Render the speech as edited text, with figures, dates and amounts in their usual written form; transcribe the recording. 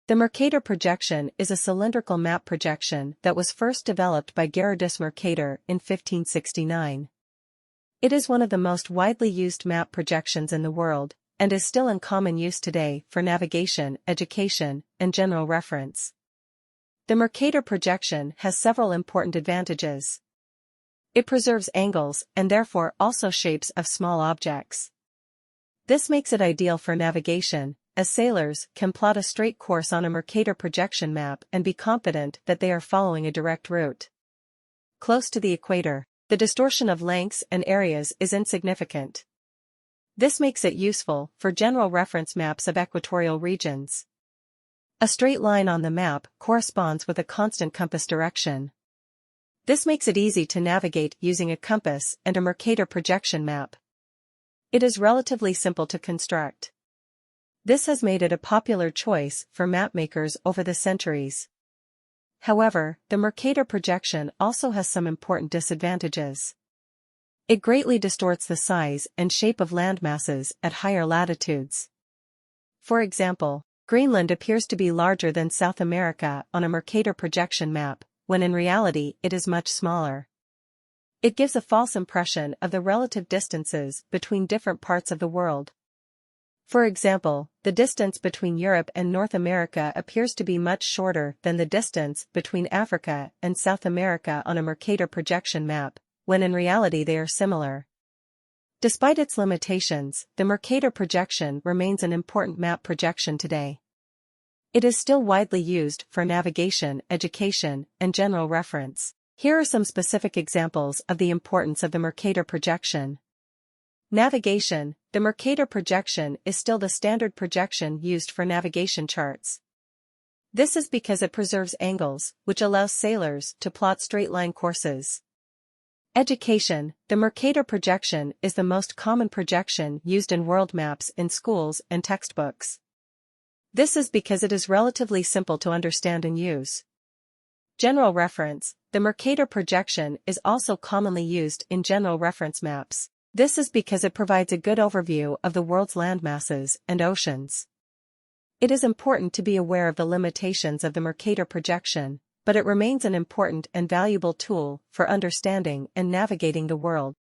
The Mercator projection is a cylindrical map projection that was first developed by Mercator in 1569. It is one of the most widely used map projections in the world, and is still in common use today for navigation, education, and general reference. The Mercator projection has several important advantages. It preserves angles and therefore also shapes of small objects. This makes it ideal for navigation, as sailors can plot a straight course on a Mercator projection map and be confident that they are following a direct route. Close to the equator, the distortion of lengths and areas is insignificant. This makes it useful for general reference maps of equatorial regions. A straight line on the map corresponds with a constant compass direction. This makes it easy to navigate using a compass and a Mercator projection map. It is relatively simple to construct. This has made it a popular choice for mapmakers over the centuries. However, the Mercator projection also has some important disadvantages. It greatly distorts the size and shape of landmasses at higher latitudes. For example, Greenland appears to be larger than South America on a Mercator projection map, when in reality it is much smaller. It gives a false impression of the relative distances between different parts of the world. For example, the distance between Europe and North America appears to be much shorter than the distance between Africa and South America on a Mercator projection map, when in reality they are similar. Despite its limitations, the Mercator projection remains an important map projection today. It is still widely used for navigation, education, and general reference. Here are some specific examples of the importance of the Mercator projection. Navigation. The Mercator projection is still the standard projection used for navigation charts. This is because it preserves angles, which allows sailors to plot straight-line courses. Education. The Mercator projection is the most common projection used in world maps in schools and textbooks. This is because it is relatively simple to understand and use. General reference. The Mercator projection is also commonly used in general reference maps. This is because it provides a good overview of the world's landmasses and oceans. It is important to be aware of the limitations of the Mercator projection, but it remains an important and valuable tool for understanding and navigating the world.